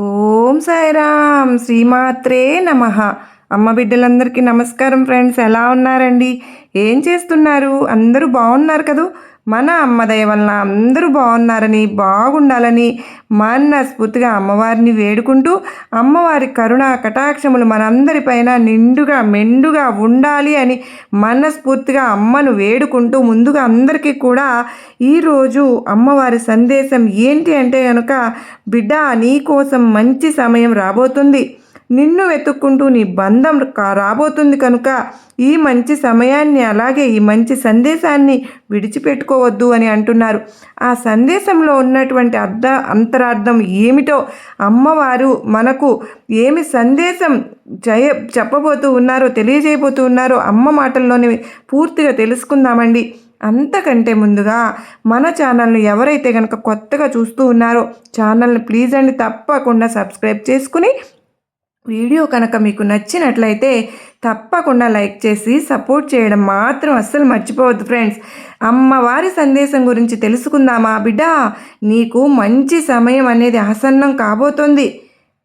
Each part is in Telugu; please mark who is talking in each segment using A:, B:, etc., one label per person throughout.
A: ఓం సాయిరామ్ శ్రీమాత్రే నమః. అమ్మ బిడ్డలందరికీ నమస్కారం ఫ్రెండ్స్. ఎలా ఉన్నారండి? ఏం చేస్తున్నారు? అందరూ బాగున్నారు కదూ? మన అమ్మ దయ వలన అందరూ బాగున్నారని, బాగుండాలని మనస్ఫూర్తిగా అమ్మవారిని వేడుకుంటూ, అమ్మవారి కరుణా కటాక్షములు మనందరిపైన నిండుగా మెండుగా ఉండాలి అని మనస్ఫూర్తిగా అమ్మను వేడుకుంటూ, ముందుగా అందరికీ కూడా ఈరోజు అమ్మవారి సందేశం ఏంటి అంటే కనుక, బిడ్డ నీకోసం మంచి సమయం రాబోతుంది, నిన్ను వెతుక్కుంటూ నీ బంధం రాబోతుంది కనుక ఈ మంచి సమయాన్ని అలాగే ఈ మంచి సందేశాన్ని విడిచిపెట్టుకోవద్దు అని అంటున్నారు. ఆ సందేశంలో ఉన్నటువంటి అంతరార్థం ఏమిటో అమ్మవారు మనకు ఏమి సందేశం చెప్పబోతూ ఉన్నారో, తెలియజేయబోతూ ఉన్నారో అమ్మ మాటల్లోనే పూర్తిగా తెలుసుకుందామండి. అంతకంటే ముందుగా మన ఛానల్ని ఎవరైతే కనుక కొత్తగా చూస్తూ ఉన్నారో ఛానల్ని ప్లీజ్ అండి తప్పకుండా సబ్స్క్రైబ్ చేసుకుని, వీడియో కనుక మీకు నచ్చినట్లయితే తప్పకుండా లైక్ చేసి సపోర్ట్ చేయడం మాత్రం అస్సలు మర్చిపోవద్దు ఫ్రెండ్స్. అమ్మవారి సందేశం గురించి తెలుసుకుందామా బిడ్డ? నీకు మంచి సమయం అనేది ఆసన్నం కాబోతోంది.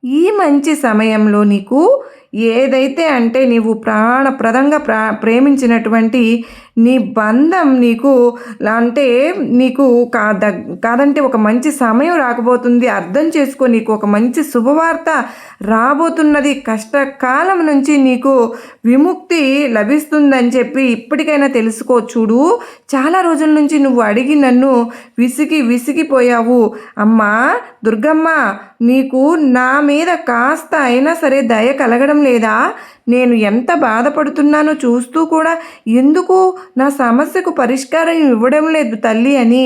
A: ఈ మంచి సమయంలో నీకు ఏదైతే అంటే నీవు ప్రాణప్రదంగా ప్రేమించినటువంటి నీ బంధం నీకు అంటే నీకు కాదంటే ఒక మంచి సమయం రాకపోతుంది. అర్థం చేసుకో, నీకు ఒక మంచి శుభవార్త రాబోతున్నది. కష్టకాలం నుంచి నీకు విముక్తి లభిస్తుందని చెప్పి ఇప్పటికైనా తెలుసుకో. చూడు, చాలా రోజుల నుంచి నువ్వు అడిగి నన్ను విసిగిపోయావు. అమ్మా దుర్గమ్మ, నీకు నా మీద కాస్త అయినా సరే దయ కలగడం లేదా? నేను ఎంత బాధపడుతున్నానో చూస్తూ కూడా ఎందుకు నా సమస్యకు పరిష్కారం ఇవ్వడం లేదు తల్లి అని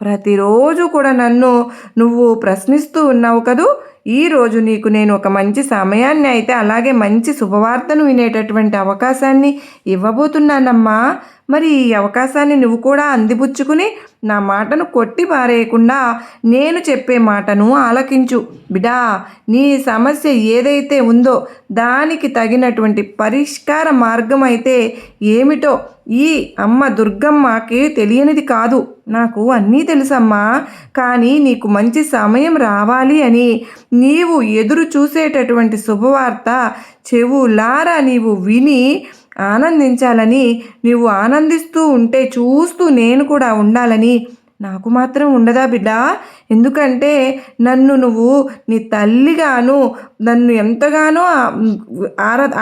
A: ప్రతిరోజు కూడా నన్ను నువ్వు ప్రశ్నిస్తూ ఉన్నావు కదూ. ఈరోజు నీకు నేను ఒక మంచి సమయాన్ని అయితే అలాగే మంచి శుభవార్తను వినేటటువంటి అవకాశాన్ని ఇవ్వబోతున్నానమ్మా. మరి ఈ అవకాశాన్ని నువ్వు కూడా అందిపుచ్చుకుని నా మాటను కొట్టి పారేయకుండా నేను చెప్పే మాటను ఆలకించు బిడా. నీ సమస్య ఏదైతే ఉందో దానికి తగినటువంటి పరిష్కార మార్గం అయితే ఏమిటో ఈ అమ్మ దుర్గమ్మకి తెలియనిది కాదు, నాకు అన్నీ తెలుసమ్మా. కానీ నీకు మంచి సమయం రావాలి అని నీవు ఎదురు చూసేటటువంటి శుభవార్త చెవులారా నీవు విని ఆనందించాలని, నీవు ఆనందిస్తూ ఉంటే చూస్తూ నేను కూడా ఉండాలని నాకు మాత్రం ఉండదా బిడ్డ? ఎందుకంటే నన్ను నువ్వు నీ తల్లిగాను నన్ను ఎంతగానో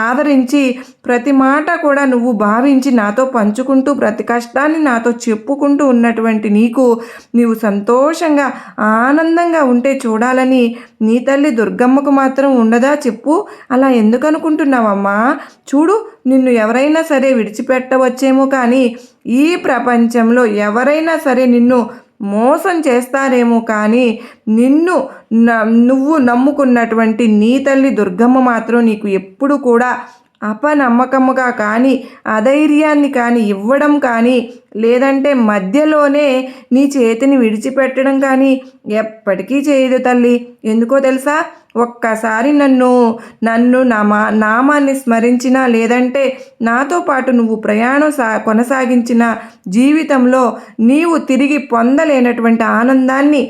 A: ఆదరించి ప్రతి మాట కూడా నువ్వు భావించి నాతో పంచుకుంటూ ప్రతి కష్టాన్ని నాతో చెప్పుకుంటూ ఉన్నటువంటి నీవు సంతోషంగా ఆనందంగా ఉంటే చూడాలని నీ తల్లి దుర్గమ్మకు మాత్రం ఉండదా చెప్పు? అలా ఎందుకు అనుకుంటున్నావమ్మా? చూడు, నిన్ను ఎవరైనా సరే విడిచిపెట్టవచ్చేమో, కానీ ఈ ప్రపంచంలో ఎవరైనా సరే నిన్ను మోసం చేస్తారేమో, కానీ నువ్వు నమ్ముకున్నటువంటి నీ తల్లి దుర్గమ్మ మాత్రం నీకు ఎప్పుడు కూడా అపనమ్మకముగా కానీ అధైర్యాన్ని కానీ ఇవ్వడం కానీ లేదంటే మధ్యలోనే నీ చేతిని విడిచిపెట్టడం కానీ ఎప్పటికీ చేయదు తల్లి. ఎందుకో తెలుసా? ఒక్కసారి నన్ను నామాన్ని స్మరించినా లేదంటే నాతో పాటు నువ్వు ప్రయాణం కొనసాగించిన జీవితంలో నీవు తిరిగి పొందలేనటువంటి ఆనందాన్ని,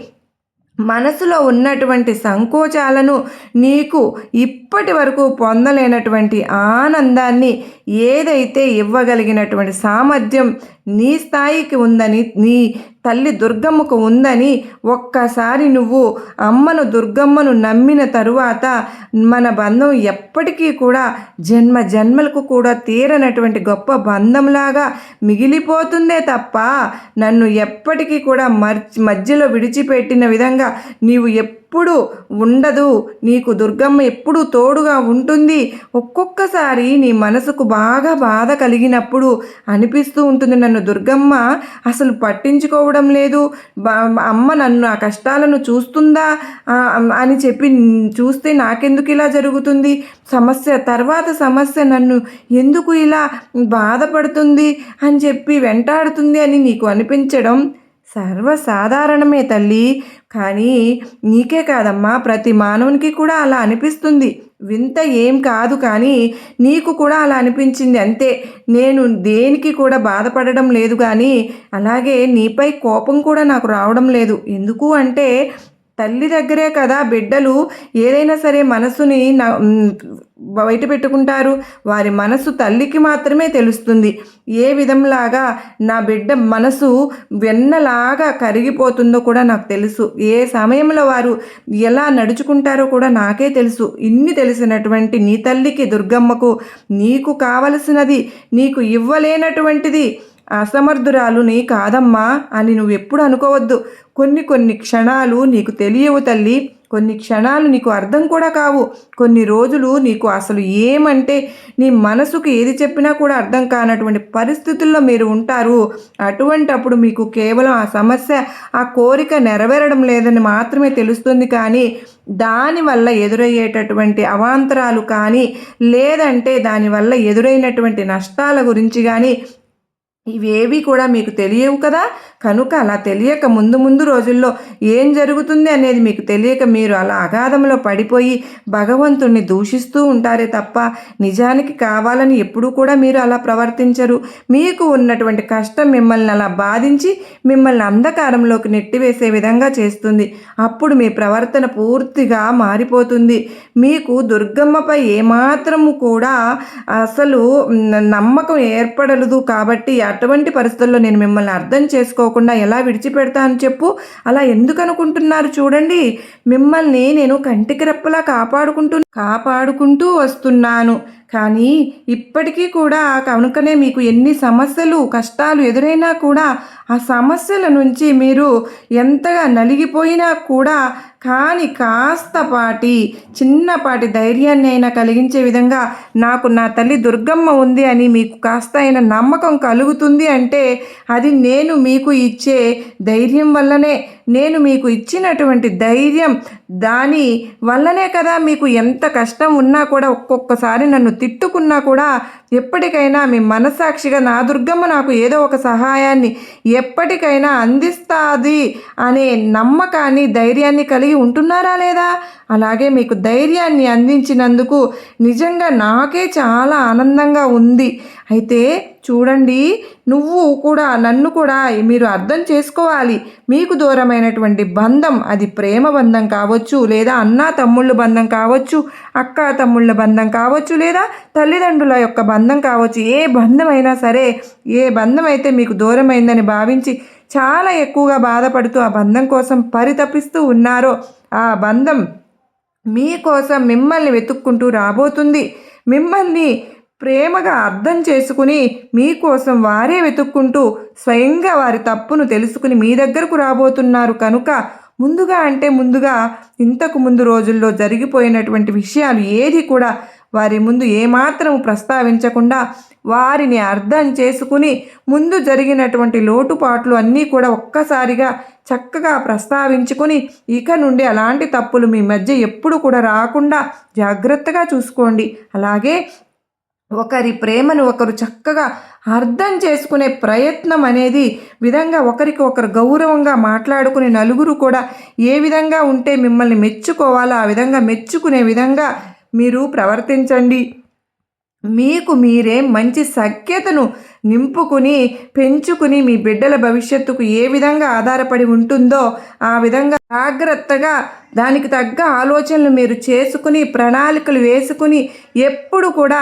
A: మనసులో ఉన్నటువంటి సంకోచాలను, నీకు ఇప్పటి వరకు పొందలేనటువంటి ఆనందాన్ని ఏదైతే ఇవ్వగలిగినటువంటి సామర్థ్యం నీ స్థాయికి ఉందని, నీ తల్లి దుర్గమ్మకు ఉందని ఒక్కసారి నువ్వు అమ్మను దుర్గమ్మను నమ్మిన తరువాత మన బంధం ఎప్పటికీ కూడా జన్మలకు కూడా తీరనటువంటి గొప్ప బంధంలాగా మిగిలిపోతుందే తప్ప నన్ను ఎప్పటికీ కూడా మధ్యలో విడిచిపెట్టిన విధంగా నీవు ఎప్పుడు ఉండదు. నీకు దుర్గమ్మ ఎప్పుడు తోడుగా ఉంటుంది. ఒక్కొక్కసారి నీ మనసుకు బాగా బాధ కలిగినప్పుడు అనిపిస్తూ ఉంటుంది, నన్ను దుర్గమ్మ అసలు పట్టించుకోవడం లేదు, అమ్మ నన్ను ఆ కష్టాలను చూస్తుందా అని చెప్పి చూస్తే నాకెందుకు ఇలా జరుగుతుంది, సమస్య తర్వాత సమస్య నన్ను ఎందుకు ఇలా బాధపడుతుంది అని చెప్పి వెంటాడుతుంది అని నీకు అనిపించడం సర్వసాధారణమే తల్లి. కానీ నీకే కాదమ్మా, ప్రతి మానవునికి కూడా అలా అనిపిస్తుంది. వింత ఏం కాదు, కానీ నీకు కూడా అలా అనిపించింది అంతే. నేను దేనికి కూడా బాధపడడం లేదు, కానీ అలాగే నీపై కోపం కూడా నాకు రావడం లేదు. ఎందుకు అంటే తల్లి దగ్గరే కదా బిడ్డలు ఏదైనా సరే మనసుని బయట పెట్టుకుంటారు. వారి మనసు తల్లికి మాత్రమే తెలుస్తుంది. ఏ విధంలాగా నా బిడ్డ మనసు వెన్నలాగా కరిగిపోతుందో కూడా నాకు తెలుసు. ఏ సమయంలో వారు ఎలా నడుచుకుంటారో కూడా నాకే తెలుసు. ఇన్ని తెలిసినటువంటి నీ తల్లికి దుర్గమ్మకు నీకు కావలసినది నీకు ఇవ్వలేనటువంటిది అసమర్థురాలు నీ కాదమ్మా అని నువ్వెప్పుడు అనుకోవద్దు. కొన్ని క్షణాలు నీకు తెలియవు తల్లి, కొన్ని క్షణాలు నీకు అర్థం కూడా కావు, కొన్ని రోజులు నీకు అసలు ఏమంటే నీ మనసుకు ఏది చెప్పినా కూడా అర్థం కానటువంటి పరిస్థితుల్లో మీరు ఉంటారు. అటువంటప్పుడు మీకు కేవలం ఆ సమస్య ఆ కోరిక నెరవేరడం లేదని మాత్రమే తెలుస్తుంది. కానీ దానివల్ల ఎదురయ్యేటటువంటి అవాంతరాలు కానీ లేదంటే దానివల్ల ఎదురైనటువంటి నష్టాల గురించి కానీ ఇవేవి కూడా మీకు తెలియవు కదా. కనుక అలా తెలియక ముందు రోజుల్లో ఏం జరుగుతుంది అనేది మీకు తెలియక మీరు అలా అగాధంలో పడిపోయి భగవంతుణ్ణి దూషిస్తూ ఉంటారే తప్ప నిజానికి కావాలని ఎప్పుడూ కూడా మీరు అలా ప్రవర్తించరు. మీకు ఉన్నటువంటి కష్టం మిమ్మల్ని అలా బాధించి మిమ్మల్ని అంధకారంలోకి నెట్టివేసే విధంగా చేస్తుంది. అప్పుడు మీ ప్రవర్తన పూర్తిగా మారిపోతుంది. మీకు దుర్గమ్మపై ఏమాత్రము కూడా అసలు నమ్మకం ఏర్పడదు. కాబట్టి అటువంటి పరిస్థితుల్లో నేను మిమ్మల్ని అర్థం చేసుకోకుండా ఎలా విడిచిపెడతాను చెప్పు? అలా ఎందుకు అనుకుంటున్నారు? చూడండి, మిమ్మల్ని నేను కంటికి రెప్పలా కాపాడుకుంటూ వస్తున్నాను. కానీ ఇప్పటికీ కూడా కనుకనే మీకు ఎన్ని సమస్యలు కష్టాలు ఎదురైనా కూడా ఆ సమస్యల నుంచి మీరు ఎంతగా నలిగిపోయినా కూడా కానీ చిన్నపాటి ధైర్యాన్ని అయినా కలిగించే విధంగా నాకు నా తల్లి దుర్గమ్మ ఉంది అని మీకు కాస్త అయినా నమ్మకం కలుగుతుంది అంటే అది నేను మీకు ఇచ్చే ధైర్యం వల్లనే. నేను మీకు ఇచ్చినటువంటి ధైర్యం దాని వల్లనే కదా. మీకు ఎంత కష్టం ఉన్నా కూడా ఒక్కొక్కసారి నన్ను తిట్టుకున్నా కూడా ఎప్పటికైనా మీ మనస్సాక్షిగా నా దుర్గమ్మ నాకు ఏదో ఒక సహాయాన్ని ఎప్పటికైనా అందిస్తుంది అనే నమ్మకాన్ని ధైర్యాన్ని కలిగి ఉంటున్నారా లేదా? అలాగే మీకు ధైర్యాన్ని అందించినందుకు నిజంగా నాకే చాలా ఆనందంగా ఉంది. అయితే చూడండి, నన్ను కూడా మీరు అర్థం చేసుకోవాలి. మీకు దూరమైనటువంటి బంధం, అది ప్రేమ బంధం కావచ్చు, లేదా అన్నా తమ్ముళ్ళ బంధం కావచ్చు, అక్క తమ్ముళ్ళ బంధం కావచ్చు, లేదా తల్లిదండ్రుల యొక్క బంధం కావచ్చు. ఏ బంధం అయినా సరే, ఏ బంధం అయితే మీకు దూరమైందని భావించి చాలా ఎక్కువగా బాధపడుతూ ఆ బంధం కోసం పరితపిస్తూ ఉన్నారో ఆ బంధం మీకోసం మిమ్మల్ని వెతుక్కుంటూ రాబోతుంది. మిమ్మల్ని ప్రేమగా అర్థం చేసుకుని మీకోసం వారే వెతుక్కుంటూ స్వయంగా వారి తప్పును తెలుసుకుని మీ దగ్గరకు రాబోతున్నారు. కనుక ముందుగా ఇంతకు ముందు రోజుల్లో జరిగిపోయినటువంటి విషయాలు ఏది కూడా వారి ముందు ఏమాత్రం ప్రస్తావించకుండా వారిని అర్థం చేసుకుని ముందు జరిగినటువంటి లోటుపాట్లు అన్నీ కూడా ఒక్కసారిగా చక్కగా ప్రస్తావించుకొని ఇక నుండి అలాంటి తప్పులు మీ మధ్య ఎప్పుడు కూడా రాకుండా జాగ్రత్తగా చూసుకోండి. అలాగే ఒకరి ప్రేమను ఒకరు చక్కగా అర్థం చేసుకునే ప్రయత్నం అనేది విధంగా ఒకరికి ఒకరు గౌరవంగా మాట్లాడుకుని నలుగురు కూడా ఏ విధంగా ఉంటే మిమ్మల్ని మెచ్చుకోవాలో ఆ విధంగా మెచ్చుకునే విధంగా మీరు ప్రవర్తించండి. మీకు మీరే మంచి సఖ్యతను నింపుకుని పెంచుకుని మీ బిడ్డల భవిష్యత్తుకు ఏ విధంగా ఆధారపడి ఉంటుందో ఆ విధంగా జాగ్రత్తగా దానికి తగ్గ ఆలోచనలు మీరు చేసుకుని ప్రణాళికలు వేసుకుని ఎప్పుడు కూడా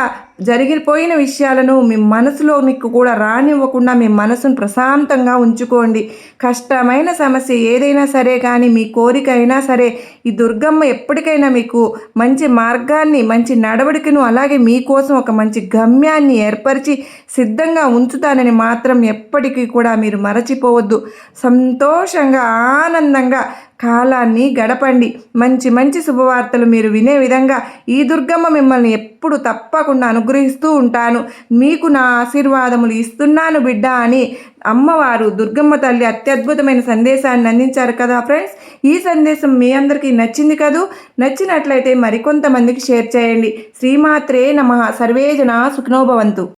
A: జరిగిపోయిన విషయాలను మీ మనసులో మీకు కూడా రానివ్వకుండా మీ మనసును ప్రశాంతంగా ఉంచుకోండి. కష్టమైన సమస్య ఏదైనా సరే కానీ మీ కోరిక అయినా సరే ఈ దుర్గమ్మ ఎప్పటికైనా మీకు మంచి మార్గాన్ని మంచి నడవడికను అలాగే మీకోసం ఒక మంచి గమ్యాన్ని ఏర్పరిచి సిద్ధంగా ఉంచుతానని మాత్రం ఎప్పటికీ కూడా మీరు మరచిపోవద్దు. సంతోషంగా ఆనందంగా కాలాన్ని గడపండి. మంచి శుభవార్తలు మీరు వినే విధంగా ఈ దుర్గమ్మ మిమ్మల్ని ఎప్పుడు తప్పకుండా అనుగ్రహిస్తూ ఉంటాను. మీకు నా ఆశీర్వాదములు ఇస్తున్నాను బిడ్డ అని అమ్మవారు దుర్గమ్మ తల్లి అత్యద్భుతమైన సందేశాన్ని అందించారు కదా ఫ్రెండ్స్. ఈ సందేశం మీ అందరికీ నచ్చింది కదూ? నచ్చినట్లయితే మరికొంతమందికి షేర్ చేయండి. శ్రీమాత్రే నమః. సర్వే జనా సుఖినో భవంతు.